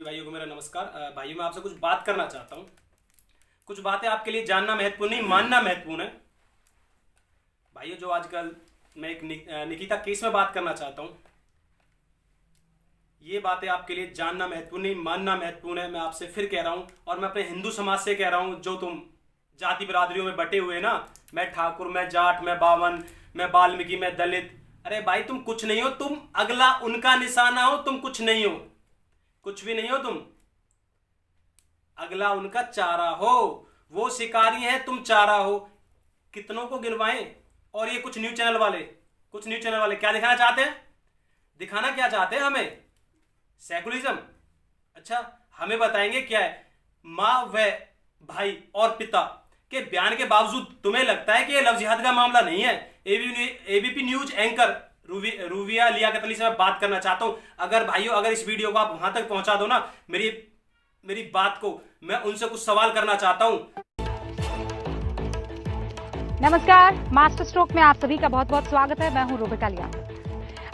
भाइयों को मेरा नमस्कार। भाइयों मैं आपसे कुछ बात करना चाहता हूँ। कुछ बातें आपके लिए जानना महत्वपूर्ण नहीं, मानना महत्वपूर्ण है। भाइयों जो आजकल मैं एक निकिता केस में बात करना चाहता हूँ। ये बातें आपके लिए जानना महत्वपूर्ण नहीं, मानना महत्वपूर्ण है। मैं आपसे फिर कह रहा हूँ और मैं अपने हिंदू समाज से कह रहा हूँ, जो तुम जाति बिरादरियों में बटे हुए ना, मैं ठाकुर, मैं जाट, मैं बावन, मैं वाल्मीकि, मैं दलित। अरे भाई तुम कुछ नहीं हो, तुम अगला उनका निशाना हो। तुम कुछ नहीं हो, कुछ भी नहीं हो। तुम अगला उनका चारा हो। वो शिकारी हैं, तुम चारा हो। कितनों को गिनवाएं। और ये कुछ न्यूज चैनल वाले क्या दिखाना चाहते हैं? दिखाना क्या चाहते हैं हमें? सेकुलरिज्म। अच्छा, हमें बताएंगे क्या है? माँ व भाई और पिता के बयान के बावजूद तुम्हें लगता है कि यह लव जिहाद का मामला नहीं है? एबीपी न्यूज एंकर रूविया लियाकत से मैं बात करना चाहता हूं। अगर भाइयों, अगर इस वीडियो को आप वहां तक पहुंचा दो ना, मेरी बात को, मैं उनसे कुछ सवाल करना चाहता हूं। नमस्कार, मास्टर स्ट्रोक में आप सभी का बहुत बहुत स्वागत है। मैं हूं रूबिका लियाकत।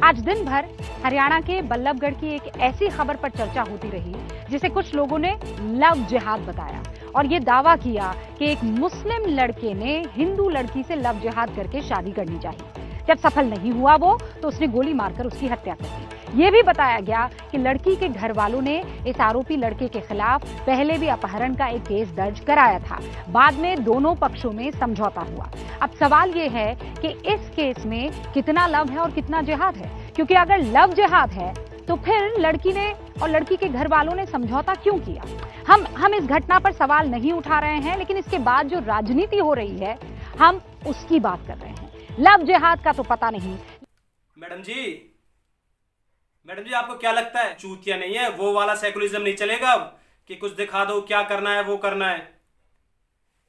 आज दिन भर हरियाणा के बल्लभगढ़ की एक ऐसी खबर पर चर्चा होती रही जिसे कुछ लोगों ने लव जिहाद बताया और ये दावा किया कि एक मुस्लिम लड़के ने हिंदू लड़की से लव जिहाद करके शादी करनी चाहिए। जब सफल नहीं हुआ वो, तो उसने गोली मारकर उसकी हत्या कर दी। ये भी बताया गया कि लड़की के घर वालों ने इस आरोपी लड़के के खिलाफ पहले भी अपहरण का एक केस दर्ज कराया था। बाद में दोनों पक्षों में समझौता हुआ। अब सवाल ये है कि इस केस में कितना लव है और कितना जिहाद है, क्योंकि अगर लव जिहाद है तो फिर लड़की ने और लड़की के घर वालों ने समझौता क्यों किया? हम इस घटना पर सवाल नहीं उठा रहे हैं, लेकिन इसके बाद जो राजनीति हो रही है हम उसकी बात कर रहे हैं। लव जिहाद का तो पता नहीं। मैडम जी आपको क्या लगता है? चूतिया नहीं है वो वाला सेकुलरिज्म नहीं चलेगा अब कि कुछ दिखा दो, क्या करना है वो करना है।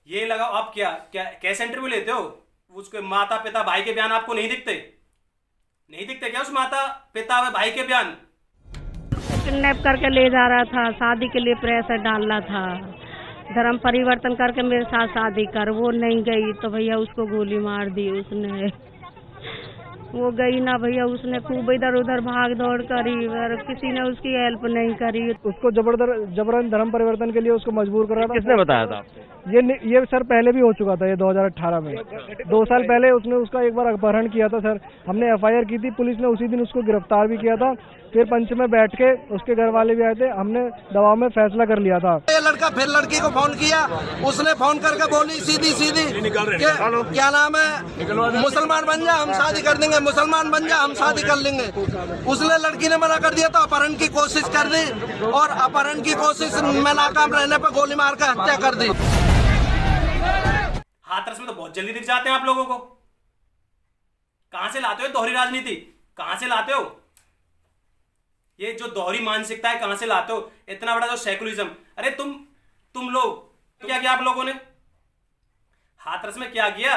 ये लगाओ। आप क्या क्या कैसे इंटरव्यू लेते हो? उसके माता पिता भाई के बयान आपको नहीं दिखते क्या? उस माता पिता व भाई के बयान किडनैप करके ले जा रहा था, शादी के लिए प्रेशर डालना था, धर्म परिवर्तन करके मेरे साथ शादी कर। वो नहीं गई तो भैया उसको गोली मार दी उसने। वो गई ना भैया, उसने खूब इधर उधर भाग दौड़ करी और किसी ने उसकी हेल्प नहीं करी। उसको जबरन धर्म परिवर्तन के लिए उसको मजबूर कर रहा था। किसने बताया था आपको? ये सर पहले भी हो चुका था। ये 2018 में 2 साल पहले उसने उसका एक बार अपहरण किया था सर। हमने एफआईआर की थी, पुलिस ने उसी दिन उसको गिरफ्तार भी किया था। फिर पंच में बैठ के उसके घर वाले भी आए थे, हमने दबाव में फैसला कर लिया था। ये लड़का फिर लड़की को फोन किया, उसने फोन करके बोली सीधी क्या नाम है, मुसलमान बन जा हम शादी कर देंगे, मुसलमान बन जा हम शादी कर लेंगे। उसने लड़की ने मना कर दिया तो अपहरण की कोशिश कर दी और अपहरण की कोशिश में नाकाम रहने पर गोली मार कर हत्या कर दी। हाथरस में तो बहुत जल्दी दिख जाते हैं आप लोगों को। कहां से लाते हो दोहरी राजनीति? कहां से लाते हो ये जो दोहरी मानसिकता है? कहां से लाते हो इतना बड़ा जो सेकुलरिज्म? अरे तुम लोग क्या किया? आप लोगों ने हाथरस में क्या किया?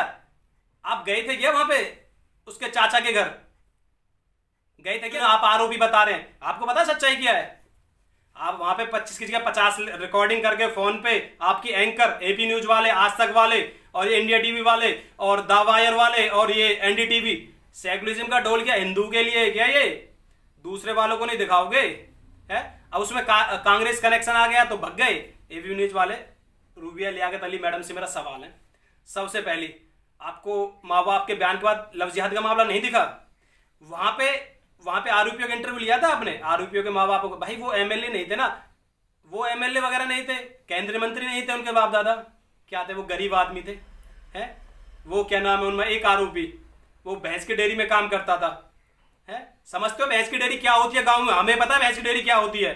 आप गए थे क्या वहां पे? उसके चाचा के घर गए थे क्या? आप आरोपी बता रहे हैं, आपको पता सच्चाई क्या है? आप वहां पे 25 की जगह 50 रिकॉर्डिंग करके फोन पे आपकी एंकर एपी न्यूज वाले, आज तक वाले और ये इंडिया टीवी वाले और द वायर वाले और ये एनडीटीवी, सेकुलरिज्म का ढोल क्या हिंदू के लिए क्या? ये दूसरे वालों को नहीं दिखाओगे है? अब उसमें कांग्रेस कनेक्शन आ गया तो भग गए एपी न्यूज वाले। रूबिया लियाकत अली मैडम से मेरा सवाल है, सबसे पहले आपको माँ बाप के बयान के बाद लव जिहाद का मामला नहीं दिखा? वहां पे आरोपियों का इंटरव्यू लिया था आपने? आरोपियों के माँ बाप को? भाई वो एमएलए नहीं थे ना, वो एमएलए वगैरह नहीं थे, केंद्रीय मंत्री नहीं थे उनके बाप दादा। क्या थे? वो गरीब आदमी थे। हैं? वो क्या नाम है उनमें एक आरोपी, वो भैंस की डेयरी में काम करता था। है? समझते हो भैंस की डेयरी क्या होती है गांव में? हमें पता है भैंस की डेयरी क्या होती है,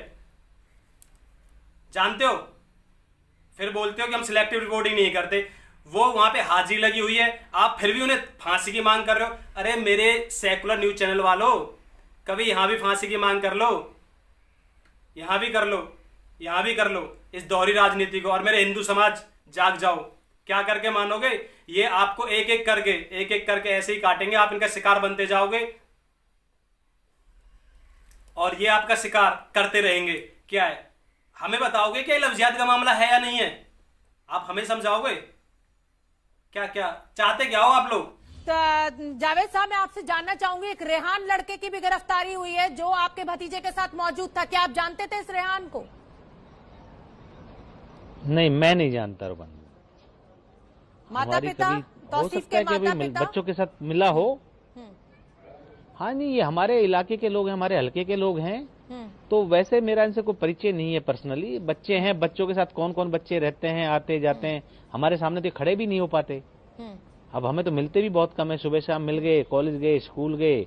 जानते हो? फिर बोलते हो कि हम सिलेक्टिव रिपोर्टिंग नहीं करते। वो वहां पे हाजिरी लगी हुई है, आप फिर भी उन्हें फांसी की मांग कर रहे हो। अरे मेरे सेकुलर न्यूज चैनल वालों, कभी यहां भी फांसी की मांग कर लो, यहां भी कर लो, यहां भी कर लो इस दोहरी राजनीति को। और मेरे हिंदू समाज जाग जाओ। क्या करके मानोगे? ये आपको एक एक करके ऐसे ही काटेंगे, आप इनका शिकार बनते जाओगे और ये आपका शिकार करते रहेंगे। क्या है? हमें बताओगे कि लव जिहाद का मामला है या नहीं है? आप हमें समझाओगे? क्या चाहते क्या हो आप लोग? जावेद साहब, मैं आपसे जानना चाहूंगी, एक रेहान लड़के की भी गिरफ्तारी हुई है जो आपके भतीजे के साथ मौजूद था। क्या आप जानते थे इस रेहान को? नहीं, मैं नहीं जानता रुबन। माता पिता, हो सकता है कि अभी बच्चों के साथ मिला हो। हाँ नहीं, ये हमारे इलाके के लोग हैं, हमारे हलके के लोग हैं, तो वैसे मेरा इनसे कोई परिचय नहीं है पर्सनली। बच्चे हैं, बच्चों के साथ कौन कौन बच्चे रहते हैं, आते जाते हैं, हमारे सामने तो खड़े भी नहीं हो पाते। अब हमें तो मिलते भी बहुत कम है, सुबह शाम मिल गए, कॉलेज गए, स्कूल गए,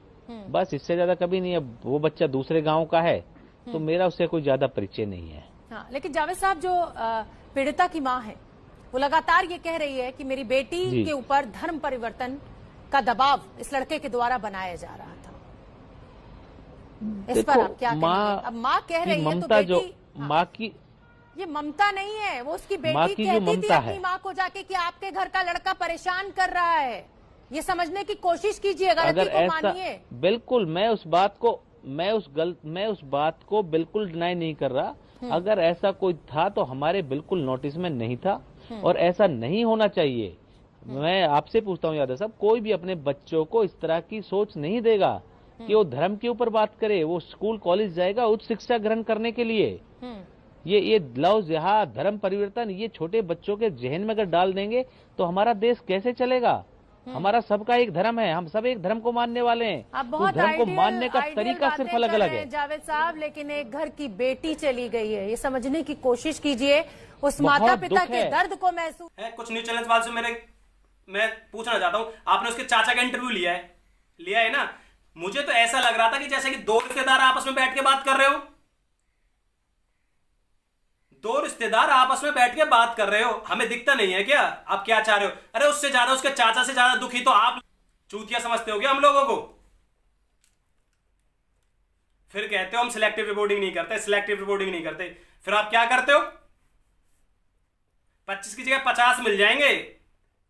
बस इससे ज्यादा कभी नहीं। अब वो बच्चा दूसरे गांव का है तो मेरा उससे कोई ज्यादा परिचय नहीं है। हाँ, लेकिन जावेद साहब, जो पीड़िता की मां है वो लगातार ये कह रही है कि मेरी बेटी के ऊपर धर्म परिवर्तन का दबाव इस लड़के के द्वारा बनाया जा रहा था। इस पर आप क्या कहेंगे? अब माँ कह रही है तो बेटी, माँ की ये ममता नहीं है, वो उसकी बेटी कहती थी अपनी माँ को जाके कि आपके घर का लड़का परेशान कर रहा है। ये समझने की कोशिश कीजिए, अगर को मानिए। बिल्कुल, मैं उस बात को बिल्कुल डिनाई नहीं कर रहा। अगर ऐसा कोई था तो हमारे बिल्कुल नोटिस में नहीं था और ऐसा नहीं होना चाहिए। मैं आपसे पूछता हूँ यादव साहब, कोई भी अपने बच्चों को इस तरह की सोच नहीं देगा कि वो धर्म के ऊपर बात करे। वो स्कूल कॉलेज जाएगा उच्च शिक्षा ग्रहण करने के लिए। ये लव जिहाद, धर्म परिवर्तन, ये छोटे बच्चों के जहन में अगर डाल देंगे तो हमारा देश कैसे चलेगा? हमारा सबका एक धर्म है, हम सब एक धर्म को मानने वाले हैं। तो धर्म को मानने का तरीका सिर्फ अलग अलग है जावेद साहब, लेकिन एक घर की बेटी चली गई है, ये समझने की कोशिश कीजिए। उस माता पिता के दर्द को महसूस है। कुछ न्यूज चैनल वाले से मैं पूछना चाहता हूँ, आपने उसके चाचा का इंटरव्यू लिया है ना? मुझे तो ऐसा लग रहा था कि जैसे कि दो रिश्तेदार आपस में बैठ के बात कर रहे हो। दो रिश्तेदार आपस में बैठ के बात कर रहे हो, हमें दिखता नहीं है क्या आप क्या चाह रहे हो? अरे उससे ज्यादा, उसके चाचा से ज्यादा दुखी तो आप चूतिया समझते हो क्या हम लोगों को? फिर कहते हो हम सिलेक्टिव रिपोर्टिंग नहीं करते, फिर आप क्या करते हो? 25 की जगह 50 मिल जाएंगे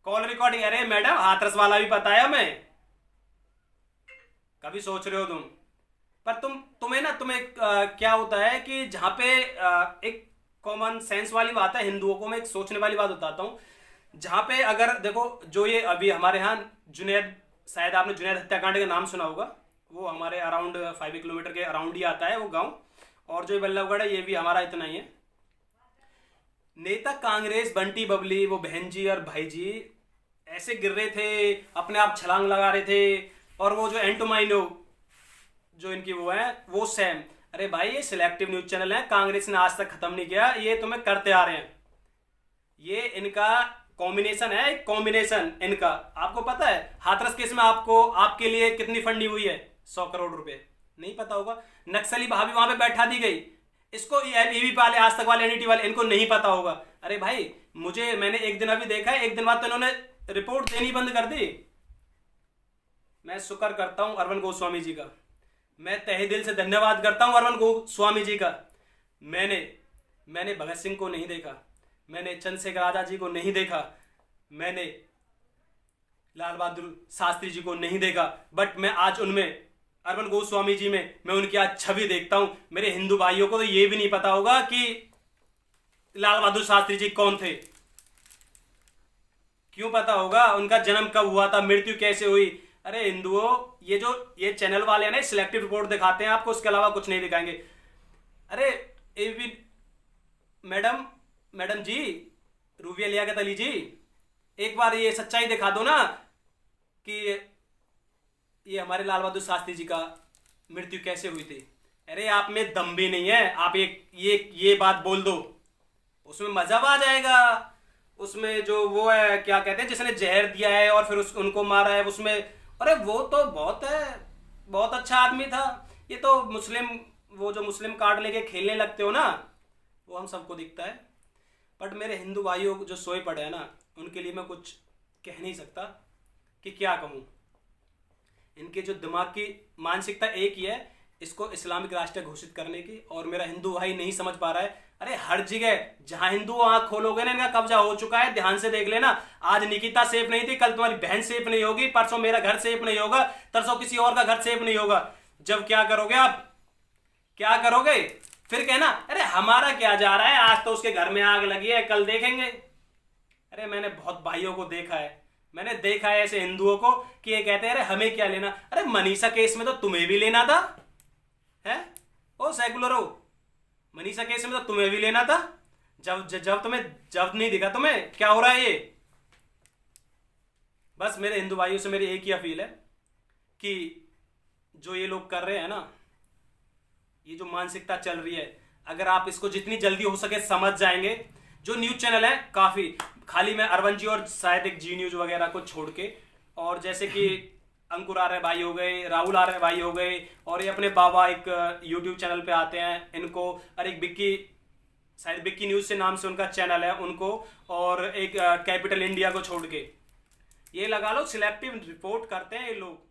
कॉल रिकॉर्डिंग। अरे मैडम, हाथरस वाला भी पता है हमें, कभी सोच रहे हो तुम? पर तुम्हें क्या होता है कि जहां पे एक कॉमन सेंस वाली बात है, हिंदुओं को मैं एक सोचने वाली बात बताता हूं। जहां पे अगर देखो, जो ये अभी हमारे यहाँ जुनैद, शायद आपने जुनैद हत्याकांड का नाम सुना होगा, वो हमारे अराउंड 5 किलोमीटर के अराउंड ही आता है वो गांव। और जो बल्लभगढ़ है ये भी हमारा इतना ही है। नेता कांग्रेस बंटी बबली, वो बहन जी और भाई जी ऐसे गिर रहे थे, अपने आप छलांग लगा रहे थे। और वो जो एंटोमाइनो जो इनकी वो है, वो सैम, अरे भाई ये सिलेक्टिव न्यूज चैनल है, कांग्रेस ने आज तक खत्म नहीं किया, ये तुम्हें करते आ रहे हैं। ये इनका कॉम्बिनेशन है, एक कॉम्बिनेशन इनका। आपको पता है हाथरस केस में आपके लिए कितनी फंडिंग हुई है? 100 करोड़ रुपए। नहीं पता होगा। नक्सली भाभी वहां पे बैठा दी गई, इसको एबीपी वाले, आज तक वाले, एनडीटी वाले, इनको नहीं पता होगा। अरे भाई मैंने एक दिन अभी देखा है, एक दिन बाद तो इन्होंने रिपोर्ट देनी बंद कर दी। मैं शुक्र करता हूं अरविंद गोस्वामी जी का, मैं तहे दिल से धन्यवाद करता हूं अरविंद गोस्वामी जी का। मैंने भगत सिंह को नहीं देखा, मैंने चंद्रशेखर आजाद जी को नहीं देखा, मैंने लाल बहादुर शास्त्री जी को नहीं देखा, बट मैं आज उनमें, अरविंद गोस्वामी जी में, मैं उनकी आज छवि देखता हूं। मेरे हिंदू भाइयों को तो ये भी नहीं पता होगा कि लाल बहादुर शास्त्री जी कौन थे। क्यों पता होगा? उनका जन्म कब हुआ था, मृत्यु कैसे हुई? अरे हिंदुओं, ये चैनल वाले हैं ना, सिलेक्टिव रिपोर्ट दिखाते हैं आपको, उसके अलावा कुछ नहीं दिखाएंगे। अरे मैडम जी, रूबिया लियाकत अली जी, एक बार ये सच्चाई दिखा दो ना कि ये हमारे लाल बहादुर शास्त्री जी का मृत्यु कैसे हुई थी। अरे आप में दम भी नहीं है, आप ये बात बोल दो, उसमें मजा आ जाएगा। उसमें जो वो है, क्या कहते हैं, जिसने जहर दिया है और फिर उनको मारा है, उसमें, अरे वो तो बहुत अच्छा आदमी था। ये तो वो जो मुस्लिम कार्ड लेके खेलने लगते हो ना, वो हम सबको दिखता है। बट मेरे हिंदू भाइयों जो सोए पड़े हैं ना, उनके लिए मैं कुछ कह नहीं सकता कि क्या कहूँ। इनके जो दिमाग की मानसिकता एक ही है, इसको इस्लामिक राष्ट्र घोषित करने की, और मेरा हिंदू भाई नहीं समझ पा रहा है। अरे हर जगह जहां हिंदू आंख खोलोगे ना, इनका कब्जा हो चुका है। ध्यान से देख लेना, आज निकिता सेफ नहीं थी, कल तुम्हारी बहन सेफ नहीं होगी, परसों मेरा घर सेफ नहीं होगा, तरसों किसी और का घर सेफ नहीं होगा। जब क्या करोगे आप? क्या करोगे? फिर कहना अरे हमारा क्या जा रहा है, आज तो उसके घर में आग लगी है, कल देखेंगे। अरे मैंने बहुत भाइयों को देखा है, मैंने देखा है ऐसे हिंदुओं को कि ये कहते हैं अरे हमें क्या लेना। अरे मनीषा केस में तो तुम्हें भी लेना था, है ओ सेकुलर हो, मनीषा केस में तो तुम्हें भी लेना था। जब तुम्हें जब नहीं दिखा तुम्हें क्या हो रहा है ये। बस मेरे हिंदू भाइयों से मेरी एक ही अपील है कि जो ये लोग कर रहे हैं ना, ये जो मानसिकता चल रही है, अगर आप इसको जितनी जल्दी हो सके समझ जाएंगे। जो न्यूज चैनल है काफी, खाली मैं अरवन जी और शायद एक जी न्यूज वगैरह को छोड़ के, और जैसे कि अंकुर आर्य भाई हो गए, राहुल आर्य भाई हो गए, और ये अपने बाबा एक यूट्यूब चैनल पे आते हैं इनको, और एक बिक्की, शायद बिक्की न्यूज से नाम से उनका चैनल है उनको, और एक कैपिटल इंडिया को छोड़ के, ये लगा लो सिलेक्टिव रिपोर्ट करते हैं ये लोग।